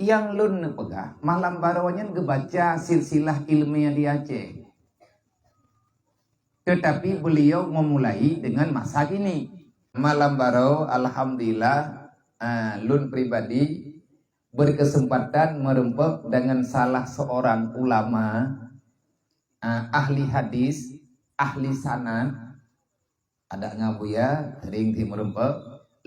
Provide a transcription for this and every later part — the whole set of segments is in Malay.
yang lun pegah malam barawanya ngebaca silsilah ilmiah di Aceh. Tetapi beliau memulai dengan masa kini. Malam barau, alhamdulillah, lun pribadi berkesempatan merempek dengan salah seorang ulama, ahli hadis, ahli sanad. Ada ngabuya, sering di merempek.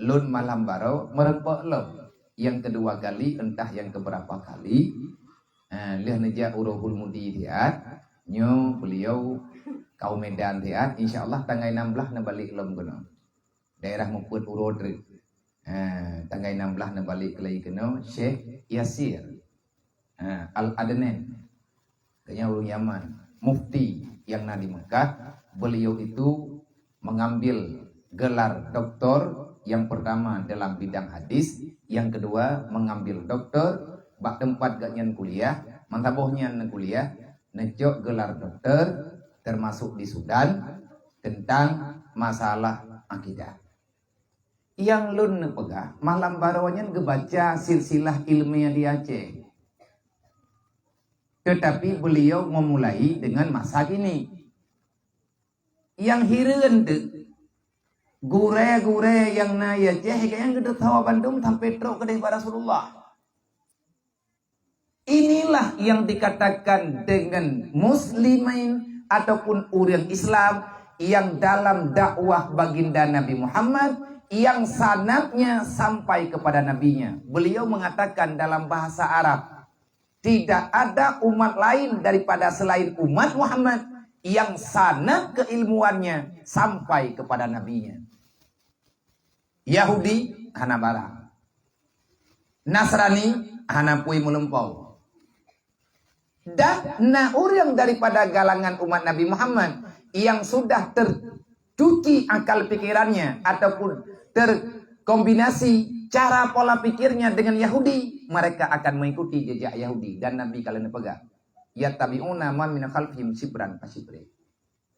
Lun malam barau merempek lo. Yang kedua kali, entah yang keberapa kali, lihat neja uruhul mudi dia, nyo beliau kaum Medan dia, insya Allah tanggal 16 na balik lom kena, daerah Muput Urodri, tanggal 16 na balik lagi kena, Syekh Yasir, Al Adnan, kayaknya orang Yaman, mufti yang di Mekah, beliau itu mengambil gelar doktor. Yang pertama dalam bidang hadis, yang kedua mengambil doktor, bak tempat gak nyen kuliah, mantabohnya kuliah, nejok gelar dokter, termasuk di Sudan, tentang masalah akidah. Yang lun pegah, malam barawanya ngebaca silsilah ilmiah di Aceh. Tetapi beliau memulai dengan masa kini. Yang hireun gure-gure yang naya Aceh yang gede tawa Bandung sampai truk kedai Rasulullah. Inilah yang dikatakan dengan muslimin ataupun orang Islam yang dalam dakwah baginda Nabi Muhammad yang sanadnya sampai kepada nabinya. Beliau mengatakan dalam bahasa Arab, tidak ada umat lain daripada selain umat Muhammad yang sanad keilmuannya sampai kepada nabinya. Yahudi hana barang, Nasrani hana pui melempau, dan orang daripada galangan umat Nabi Muhammad yang sudah tercuci akal pikirannya ataupun terkombinasi cara pola pikirnya dengan Yahudi, mereka akan mengikuti jejak Yahudi. Dan Nabi kalian pegang, yattabi'una man min khalfihim shibran fasibri,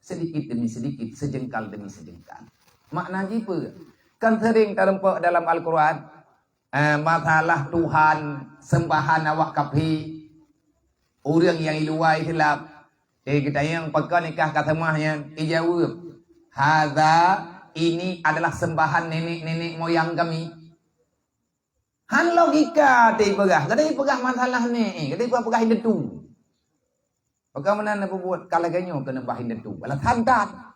sedikit demi sedikit, sejengkal demi sejengkal. Maknanya apa? Kan sering terempuk dalam Al-Quran, masalah Tuhan, sembahan awak kapi, orang yang iluai hilap, kita yang pegang nikah kata mahnya, ijawab, hadza, ini adalah sembahan nenek-nenek moyang kami. Han logika dia pegah, kadai pegah masalah ni, kadai pegah hindu tu. Bagaimana nak buat kalau ganyo kena bahin tu, balas hantar.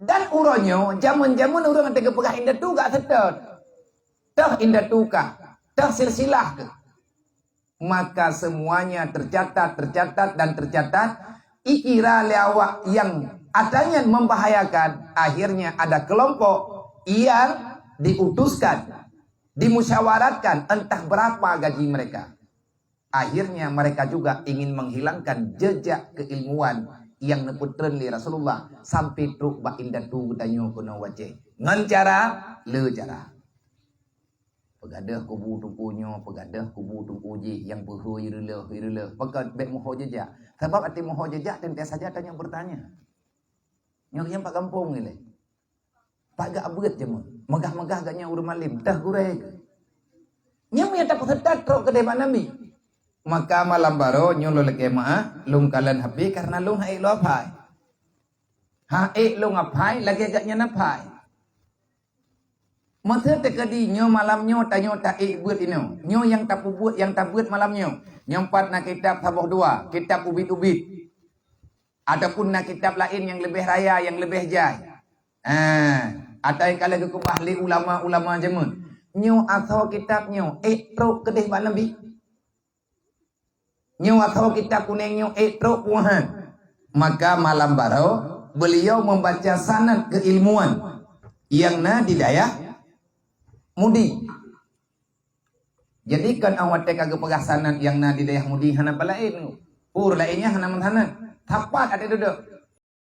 Dan uronyo, zaman-zaman orang yang pegah hindu tu gak sedot. Dah hindu tu kah, dah silsilah ke. Maka semuanya tercatat dan tercatat. Ikira lewat yang adanya membahayakan. Akhirnya ada kelompok yang diutuskan, dimusyawaratkan entah berapa gaji mereka. Akhirnya mereka juga ingin menghilangkan jejak keilmuan yang neputren li Rasulullah sampai truk ba indah tu tanyo kono wajeh. Ngan cara le cara. Pegadah kubu tungkunyo, pegadah kubu tungkuji yang berhu iruleh. Pegat bek moho jejak. Sebab arti moho jejak tentu saja tanya bertanya. Nyok yang pak kampung ni le. Pak gak beut je mo. Megah-megah gaknya urut malim, dah gureh. Nyam yang tak peserta truk kedai Nabi. Maka malam baru nyulo leke maa lung kalian happy karena lung hai lo apai. Hai lung apai lagi agaknya napai. Masa tekadi nyo malam nyo tanyo tak buat ino. Nyo yang tak buat yang tak buat malam nyo. Nyompat nak kitab saboh dua, kitab ubit-ubit. Ataupun nak kitab lain yang lebih raya, yang lebih jai. Atau kalau ke ahli ulama-ulama jamun. Nyo atau kitab nyo truk kedai Nabi. Nyo atau kitab kuning nyo truk puhan. Maka malam baru beliau membaca sanad keilmuan yang di daerah Mudi. Jadi kan awak kagak pegah sanad yang di daerah Mudi hana palain. Pur lainnya hana menhana. Tapat ada duduk.